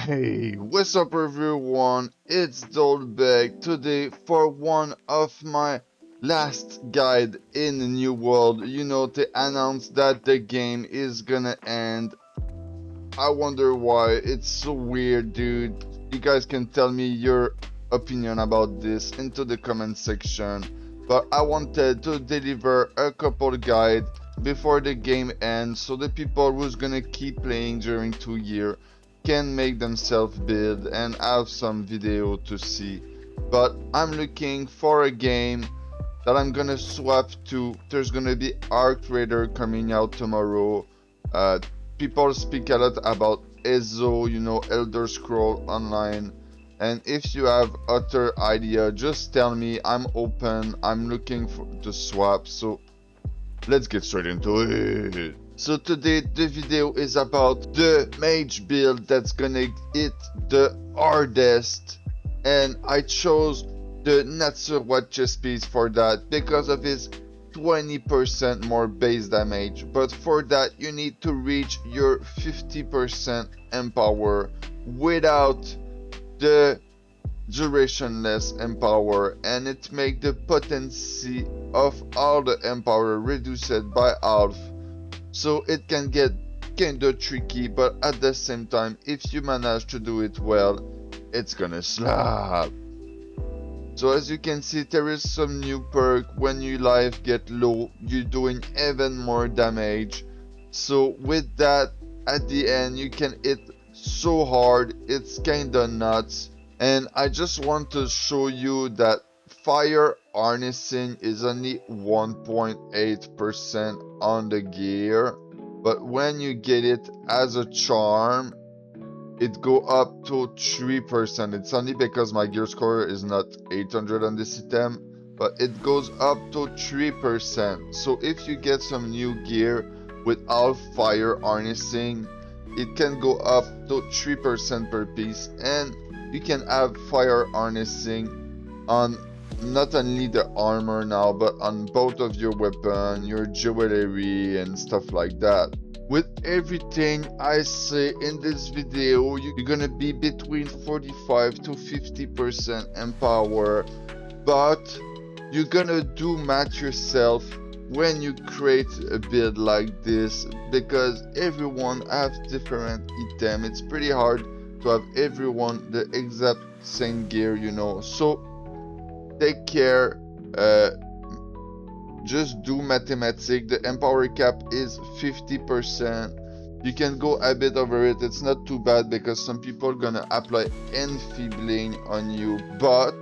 Hey, what's up everyone? It's Dolbeck today for one of my last guide in the new world. You know, they announced that the game is gonna end. I wonder why. It's so weird, dude. You guys can tell me your opinion about this into the comment section. But I wanted to deliver a couple guide before the game ends so the people who's gonna keep playing during 2 years can make themselves build and have some video to see. But I'm looking for a game that I'm gonna swap to. There's gonna be Arc Raider coming out tomorrow. Uh, People speak a lot about EZO, you know, Elder Scroll Online. And if you have other idea, just tell me. I'm open. I'm looking to swap. So let's get straight into it. So today the video is about the mage build that's gonna hit the hardest, and I chose the Natsurwa chest piece for that because of his 20% more base damage, but for that you need to reach your 50% empower without the durationless empower, and it make the potency of all the empower reduced by half, so it can get kinda tricky, but at the same time if you manage to do it well, it's gonna slap. So as you can see, there is some new perk. When your life get low, you're doing even more damage. So with that, at the end you can hit so hard, it's kinda nuts. And I just want to show you that fire harnessing is only 1.8% on the gear, but when you get it as a charm, it go up to 3%. It's only because my gear score is not 800 on this item, but it goes up to 3%. So if you get some new gear with all fire harnessing, it can go up to 3% per piece, and you can have fire harnessing on not only the armor now, but on both of your weapon, your jewelry and stuff like that. With everything I say in this video, you're gonna be between 45 to 50% empower, but you're gonna do math yourself when you create a build like this, because everyone has different item. It's pretty hard to have everyone the exact same gear, you know. So take care. Just do mathematics. The empower cap is 50%. You can go a bit over it. It's not too bad because some people are gonna apply enfeebling on you. But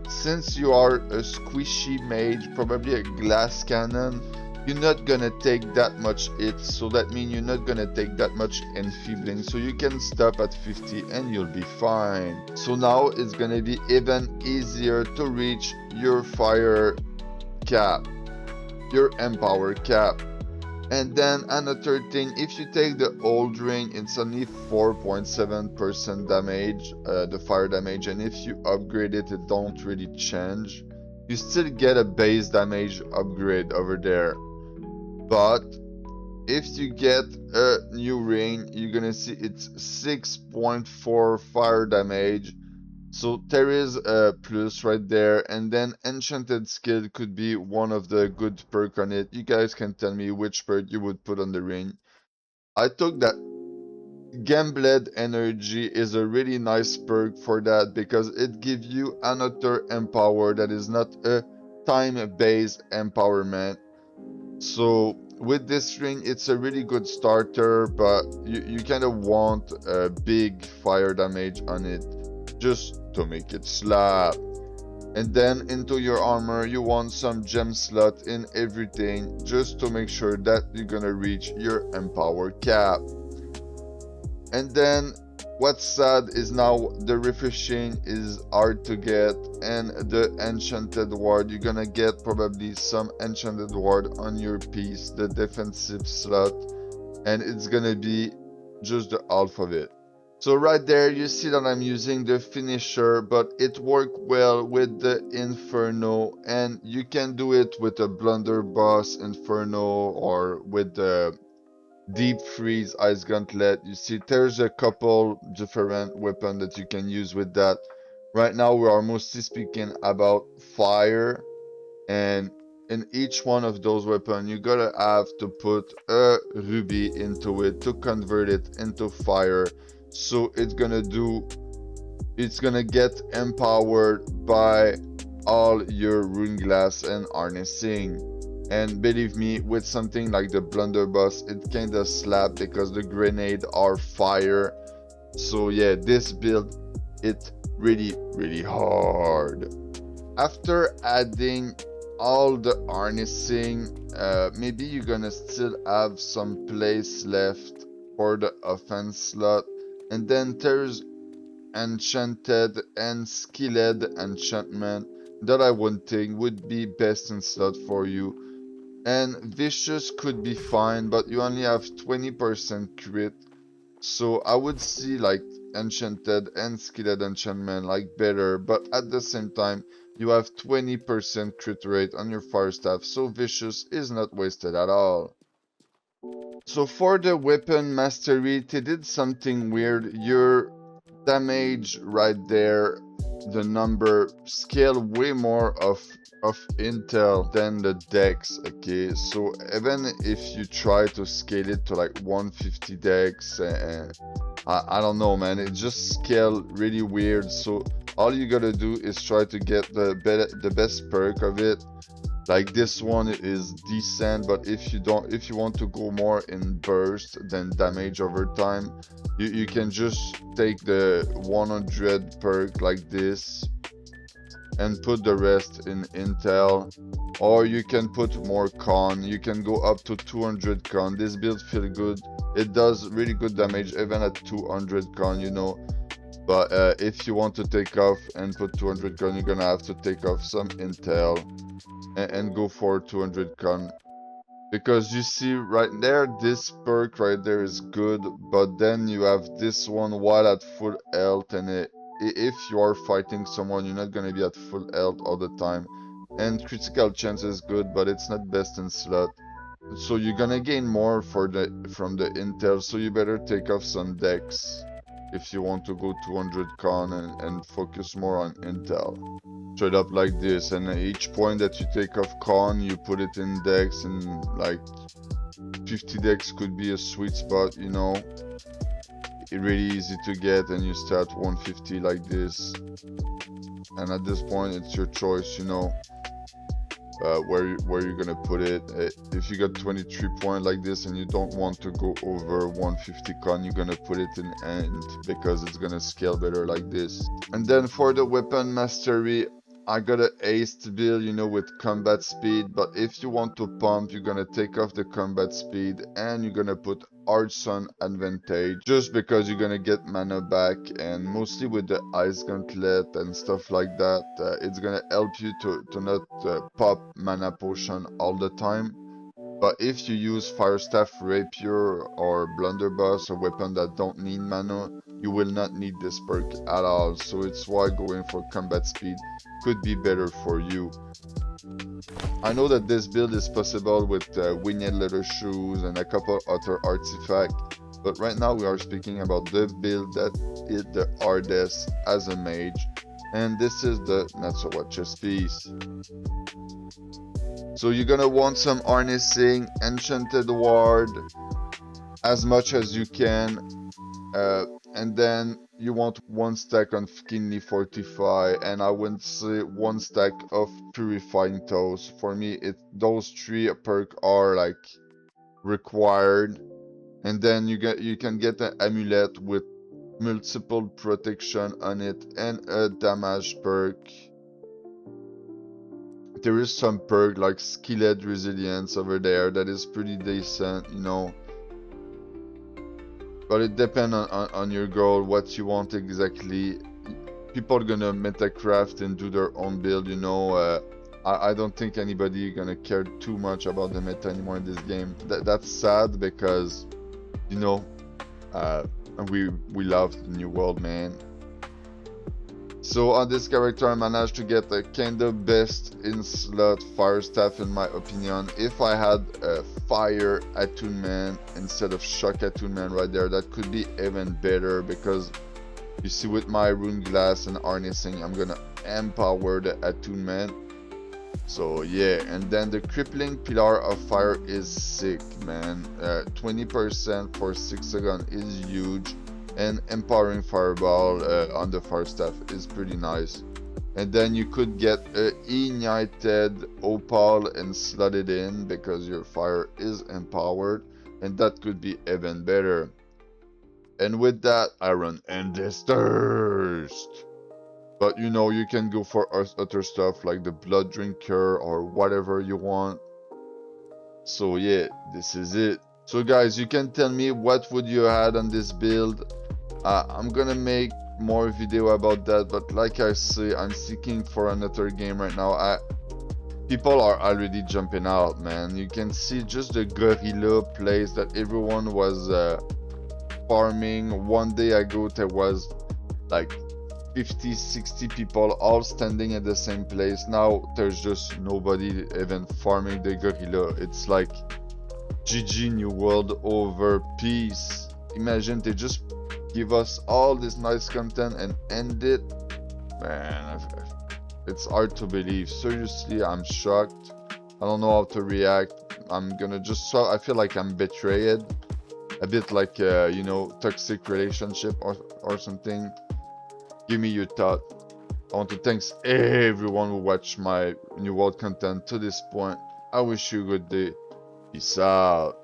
since you are a squishy mage, probably a glass cannon, you're not gonna take that much hit. So that means you're not gonna take that much enfeebling. So you can stop at 50 and you'll be fine. So now it's gonna be even easier to reach your fire cap, your empower cap. And then another thing, if you take the old ring, it's only 4.7% damage, the fire damage, and if you upgrade it, it don't really change. You still get a base damage upgrade over there, but if you get a new ring, you're gonna see it's 6.4 fire damage. So there is a plus right there, and then enchanted skill could be one of the good perk on it. You guys can tell me which perk you would put on the ring. I took that Gambled energy is a really nice perk for that because it gives you another empower that is not a time-based empowerment. So with this ring, it's a really good starter, but you kind of want a big fire damage on it just to make it slap. And then into your armor, you want some gem slot in everything just to make sure that you're gonna reach your empower cap. And then what's sad is now the refreshing is hard to get, and the enchanted ward, you're gonna get probably some enchanted ward on your piece, the defensive slot, and it's gonna be just the half of it. So right there you see that I'm using the finisher, but it worked well with the inferno, and you can do it with a blunderbuss inferno or with the Deep Freeze, Ice Gauntlet. You see, there's a couple different weapons that you can use with that. Right now, we are mostly speaking about fire, and in each one of those weapons, you gotta have to put a ruby into it to convert it into fire. So it's gonna get empowered by all your rune glass and harnessing. And believe me, with something like the blunderbuss, it kinda slap because the grenade are fire. So yeah, this build, it really hard. After adding all the harnessing, maybe you're gonna still have some place left for the offense slot. And then there's enchanted and skilled enchantment that I would think would be best in slot for you. And vicious could be fine, but you only have 20% crit. So I would see like enchanted and skilled enchantment like better, but at the same time you have 20% crit rate on your fire staff, so vicious is not wasted at all. So for the weapon mastery, they did something weird. Your damage right there, the number scale way more of intel than the dex. Okay, so even if you try to scale it to like 150 dex, I don't know, man, it just scale really weird. So all you gotta do is try to get the best perk of it. Like this one is decent, but if you want to go more in burst than damage over time, you can just take the 100 perk like this and put the rest in intel, or you can put more con. You can go up to 200 con. This build feel good. It does really good damage even at 200 con, you know. But if you want to take off and put 200 con, you're gonna have to take off some intel and go for 200 con. Because you see right there, this perk right there is good, but then you have this one while at full health, and if you are fighting someone, you're not gonna be at full health all the time. And critical chance is good, but it's not best in slot. So you're gonna gain more from the intel, so you better take off some dex if you want to go 200 con and focus more on intel. Straight up like this, and each point that you take off con, you put it in dex, and like 50 dex could be a sweet spot, you know. It's really easy to get, and you start 150 like this. And at this point, it's your choice, you know. Where you're gonna put it. If you got 23 point like this and you don't want to go over 150 con, you're gonna put it in end because it's gonna scale better like this. And then for the weapon mastery, I got an ace build, you know, with combat speed, but if you want to pump, you're gonna take off the combat speed and you're gonna put arson advantage, just because you're gonna get mana back, and mostly with the ice gauntlet and stuff like that, it's gonna help you to not pop mana potion all the time. But if you use fire staff, rapier, or blunderbuss, a weapon that don't need mana, you will not need this perk at all. So it's why going for combat speed could be better for you. I know that this build is possible with winged leather shoes and a couple other artifacts, but right now we are speaking about the build that is the hardest as a mage, and this is the not so much chess piece. So you're gonna want some harnessing, enchanted ward, as much as you can, and then you want 1 stack of kidney fortify, and I would say 1 stack of purifying toes. For me, those 3 perk are like required. And then you can get an amulet with multiple protection on it and a damage perk. There is some perk like skilled resilience over there that is pretty decent, you know. But it depends on your goal, what you want exactly. People are gonna metacraft and do their own build, you know. I don't think anybody gonna care too much about the meta anymore in this game. That's sad because, you know, we love the new world, man. So on this character I managed to get a kinda best in slot fire staff in my opinion. If I had a fire attunement instead of shock attunement right there, that could be even better, because you see with my rune glass and harnessing I'm gonna empower the attunement. So yeah, and then the crippling pillar of fire is sick, man. 20% for 6 seconds is huge, and empowering fireball on the fire staff is pretty nice. And then you could get a ignited opal and slot it in because your fire is empowered, and that could be even better. And with that, I run Endless Thirst. But you know, you can go for other stuff like the Blood Drinker or whatever you want. So yeah, this is it. So guys, you can tell me what would you add on this build. I'm gonna make more video about that, but like I say, I'm seeking for another game right now. People are already jumping out, man. You can see just the gorilla place that everyone was farming. One day ago there was like 50-60 people all standing at the same place. Now there's just nobody even farming the gorilla. It's like GG, new world over, peace. Imagine they just give us all this nice content and end it. Man, it's hard to believe. Seriously, I'm shocked. I don't know how to react. I'm gonna just, I feel like I'm betrayed. A bit like, you know, toxic relationship or something. Give me your thought. I want to thank everyone who watched my new world content to this point. I wish you a good day. Peace out.